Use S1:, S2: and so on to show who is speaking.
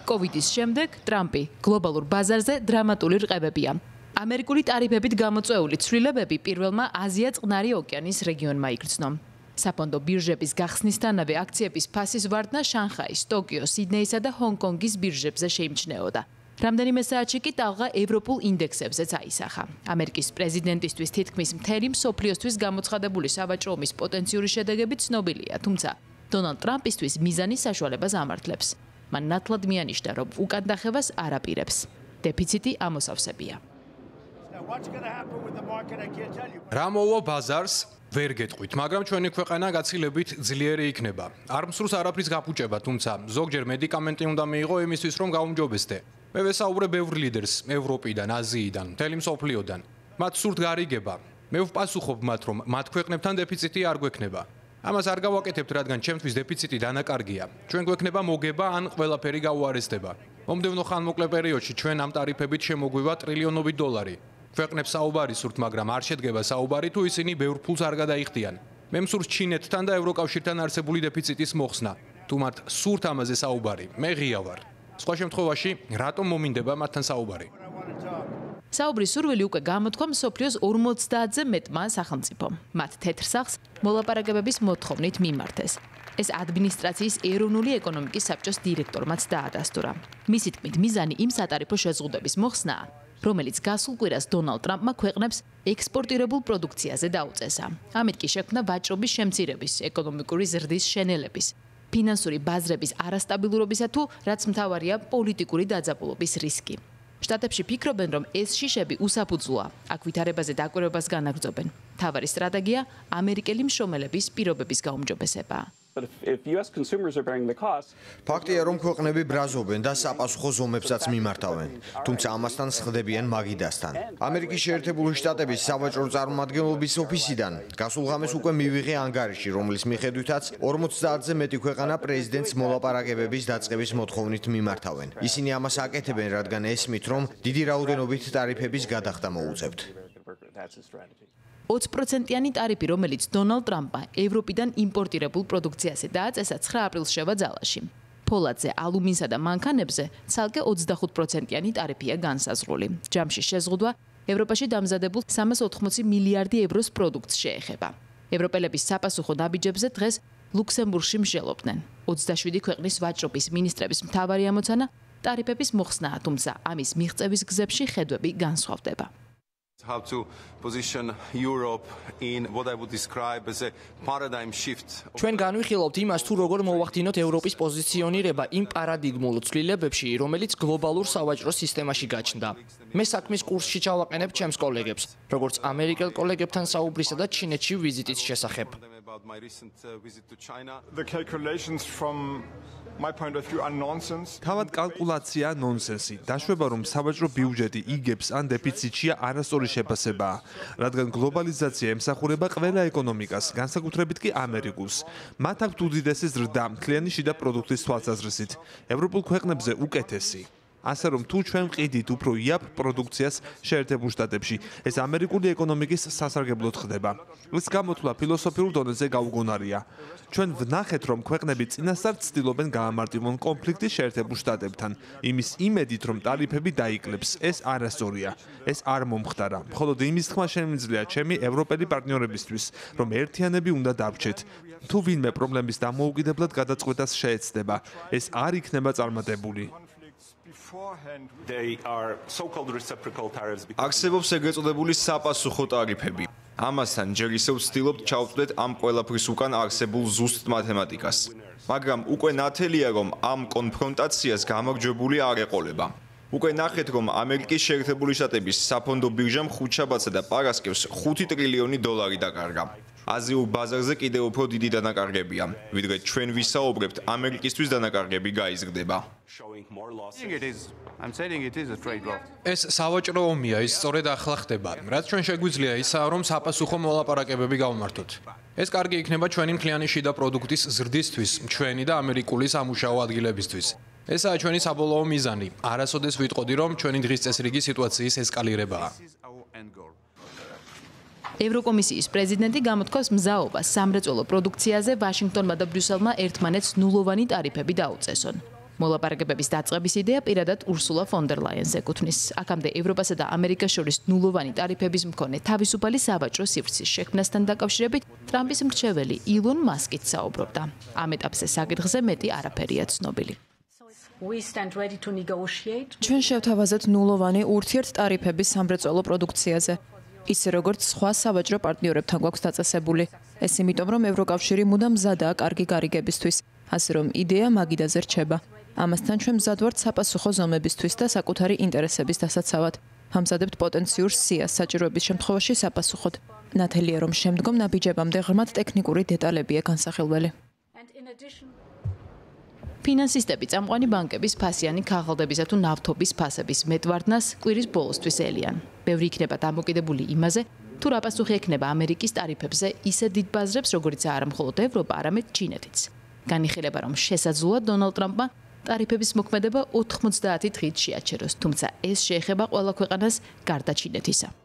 S1: კოვიდის შემდეგ ტრამპი გლობალურ ბაზარზე დრამატული რყევებია. ამერიკული ტარიფებით გამოწვეული ცვლილებები პირველმა აზია-წყნარი ოკეანის რეგიონმა იგრძნო. საფონდო ბირჟების გახსნისთანავე აქციების ფასის ვარდნა შანხაის, ტოკიოს, სიდნეისა და ჰონგ-კონგის ბირჟებზე შეიმჩნეოდა. რამდენიმე საათში კი ტალღა ევროპულ ინდექსებზეც აისახა. ამერიკის პრეზიდენტისთვის თითქმის მთელი მსოფლიოსთვის გამოცხადებული სავაჭრო ომის პოტენციური შედეგები ცნობილია, თუმცა დონალდ ტრამპისთვის მიზანი საშუალებას ამართლებს. მან ნათლად მიანიშნა, რომ უკან დახევას არ აპირებს. დეფიციტი ამოსავსებია.
S2: რა მოვა ბაზარს? ვერ გეტყვით, მაგრამ ჩვენი ქვეყანა გაცილებით ძლიერი იქნება. არ მსურს არაფრის გაფუჭება, თუმცა ზოგჯერ მედიკამენტი უნდა მიიღო იმისთვის, რომ გაუმჯობესდე. მე ვესაუბრე ბევრ ლიდერს ევროპიდან, აზიიდან, მთელი მსოფლიოდან. მათ სურთ გარიგება. მე ვპასუხობ მათ, რომ მათ ქვეყნებთან დეფიციტი არ გვექნება. ამას არ გავაკეთებთ, რადგან ჩემთვის დეფიციტი დანაკარგია. ჩვენ გვექნება მოგება ან ყველაფერი გაუარესდება. მომდევნო ხანმოკლე პერიოდში ჩვენ ამ ტარიფებით შემოგვივა ტრილიონობით დოლარი. ქვეყნებს საუბარი სურთ, მაგრამ არ შედგება საუბარი, თუ ისინი ბევრ ფულს არ გადაიხდიან. მე მსურს ჩინეთთან და ევროკავშირთან არსებული დეფიციტის მოხსნა. თუ მათ სურთ ამაზე საუბარი, მე ღია ვარ. სხვა შემთხვევაში, რატომ მომინდება მათთან საუბარი?
S1: საუბრის სურვილი უკვე გამოთქვა მსოფლიოს 50-ზე მეტმა სახელმწიფომ. მათ თეთრ სახლს მოლაპარაკებების მოთხოვნით მიმართეს. ეს ადმინისტრაციის ეროვნული ეკონომიკის საბჭოს დირექტორმაც დაადასტურა. მისი თქმით, მიზანი იმ სატარიფო შეზღუდვების მოხსნაა, რომელიც გასულ კვირას დონალდ ტრამპმა ქვეყნებს ექსპორტირებულ პროდუქციაზე დაუწესა. ამით კი შექმნა ვაჭრობის შემცირების, ეკონომიკური ზრდის შენელების, ფინანსური ბაზრების არასტაბილურობისა თუ რაც მთავარია პოლიტიკური დაძაბულობის რისკი. შტატებში ფიქრობენ, რომ ეს შიშები უსაფუძვლოა, აქ ვითარებაზე დაკვირვებას განაგრძობენ. მთავარი სტრატეგია ამერიკელი მშრომელების პირობების გაუმჯობესებაა.
S3: ფაქტია, რომ ქვეყნები ბრაზობენ და საპასუხო ზომებსაც მიმართავენ, თუმცა ამასთან სხდებიან მაგიდასთან. ამერიკის შეერთებული შტატების სავაჭრო წარმომადგენლობის ოფისიდან გასულ ღამეს უკვე მივიღე ანგარიში, რომლის მიხედვითაც 50-ზე მეტი ქვეყანა პრეზიდენტს მოლაპარაკებების დაწყების მოთხოვნით მიმართავენ. ისინი ამას აკეთებენ, რადგან ესმით, რომ დიდი რაოდენობით ტარიფების გადახდა მოუწევთ.
S1: 20%-იანი ტარიფი, რომელიც დონალდ ტრამპმა ევროპიდან იმპორტირებულ პროდუქციაზე დააწესა 9 აპრილს შევა ძალაში. ფოლადზე, ალუმინსა და მანქანებზე ცალკე 25%-იანი ტარიფია განსაზღვრული. ჯამში შეზღუდვა ევროპაში დამზადებულ 380 მილიარდი ევროს პროდუქტს შეეხება. ევროპელების საპასუხო ნაბიჯებზე დღეს ლუქსემბურგში მსჯელობდნენ. 27 ქვეყნის ვაჭრობის მინისტრების მთავარი ამოცანა ტარიფების მოხსნაა, თუმცა ამის მიღწევის გზებში ხედვები განსხვავდება.
S4: How to position Europe in what I would describe as a paradigm shift.
S5: ჩვენ განვიხილავთ იმას, თუ როგორ მოვახდინოთ ევროპის პოზიციონირება იმ პარადიგმულ ცვლილებებში, რომელიც გლობალურ სავაჭრო სისტემაში გაჩნდა. მე საქმის კურსში ჩავაყენებ ჩემს კოლეგებს, როგორც ამერიკელ კოლეგებთან საუბრისა და ჩინეთში ვიზიტის შესახებ.
S6: The calculations from my point of view are nonsense.
S7: თავად კალკულაცია ნონსენსი. დაშვება, რომ სავაჭრო ბიუჯეტი იგებს ან დეფიციტშია არასწორი შეფასებაა, რადგან გლობალიზაცია ემსახურება ყველა ეკონომიკას, განსაკუთრებით კი ამერიკულს. მათ აქვთ უდიდესი ზრდა მთლიანი შიდა პროდუქტის თვალსაზრისით, ევროპულ ქვეყნებზე უკეთესი. ასე რომ თუ ჩვენ ვყიდით უფრო იაფ პროდუქციას შეერთებულ შტატებში, ეს ამერიკული ეკონომიკის სასარგებლოდ ხდება. ეს გამოთვლა ფილოსოფიურ დონეზე გაუგონარია. ჩვენ ვნახეთ, რომ ქვეყნები წინასწარ ცდილობენ გაამარტივონ კონფლიქტი შეერთებულ შტატებთან, იმის იმედით, რომ ტარიფები დაიკლებს. ეს არასწორია. ეს არ მომხდარა. მხოლოდ იმის თქმა შემიძლია ჩემი ევროპელი პარტნიორებისთვის, რომ ერთიანები უნდა დავრჩეთ. თუ ვინმე პრობლემის დამოუკიდებლად გადაწყვეტას შეეცდება, ეს არ იქნება წარმატებული.
S3: არსებობს ეგრეთ წოდებული საპასუხო ტარიფები. ამასთან ჯერ ისევ ვცდილობთ ჩავწვდეთ ამ ყველაფრის უკან არსებულ ზუსტ მათემატიკას. მაგრამ უკვე ნათელია, რომ ამ კონფრონტაციას გამარჯვებული არ ეყოლება. უკვე ნახეთ, რომ ამერიკის შეერთებული შტატების საფონდო ბირჟამ ხუთშაბათსა და პარასკევს 5 ტრილიონი დოლარი დაკარგა. აზიურ ბაზარზე კიდევ უფრო დიდი დანაკარგებია, ვიდრე ჩვენ ვისაუბრებთ, ამერიკისთვის დანაკარგები გაიზრდება.
S2: ეს სავაჭრო ომია, ის სწორედ ახლა ხდება. რაც ჩვენ შეგვიძლია ისაა, რომ საპასუხო მოლაპარაკებები გავმართოთ. ეს კარგი იქნება ჩვენი მთლიანი შიდა პროდუქტის ზრდისთვის, ჩვენი და ამერიკული სამუშაო ადგილებისთვის. ესაა ჩვენი საბოლოო მიზანი. არასოდეს ვიტყოდი, რომ ჩვენი დღის წესრიგი სიტუაციის ესკალირებაა.
S1: ევროკომისიის პრეზიდენტი გამოთქვას მზაობას სამრეწველო პროდუქციაზე ვაშინგტონმა და ბრიუსელმა ერთმანეთს ნულოვანი ტარიფები დაუწესონ. მოლაპარაკებების დაწყების იდეა პირადად ურსულა ფონ დერ ლაიენს ეკუთვნის. აქამდე ევროპასა და ამერიკას შორის ნულოვანი ტარიფების მქონე თავისუფალი სავაჭრო სივრცის შექმნასთან დაკავშირებით ტრამპის მრჩეველი ილონ მასკიც საუბრობდა. ამ ეტაპზე საკითხზე მეტი არაფერია ცნობილი.
S8: ჩვენ შევთავაზეთ ნულოვანი ურთიერთტარიფების სამრეწველო პროდუქციაზე. ისე როგორც სხვა სავაჭრო პარტნიორებთან გვაქვს დაწესებული. ეს იმიტომ, რომ ევროკავშირი მუდამ მზადაა კარგი გარიგებისთვის, ასე რომ იდეა მაგიდაზე რჩება. ამასთან ჩვენ მზად ვართ საპასუხო ზომებისთვის და საკუთარი ინტერესების დასაცავად. ამზადებთ პოტენციურ სიას საჭიროების შემთხვევაში საპასუხოდ. ნათელია, რომ შემდგომ ნაბიჯებამდე ღრმად ტექნიკური დეტალებია განსახილველი.
S1: ფინანსისტები წამყვანი ბანკების ფასიანი ქაღალდებისა თუ ნავთობის ფასების მეტვარდნას კვირის ბოლოსთვის ელიან. ბევრი იქნება დამოკიდებული იმაზე, თუ რა პასუხი ექნება ამერიკის ტარიფებზე ისე დიდ ბაზრებს, როგორიც არა მხოლოდ ევროპა, არამედ ჩინეთიც. განიხილება, რომ შესაძლოა დონალდ ტრამპმა ტარიფების მოქმედება 90 დღით შეაჩეროს, თუმცა ეს შეეხება ყველა ქვეყანას გარდა ჩინეთისა.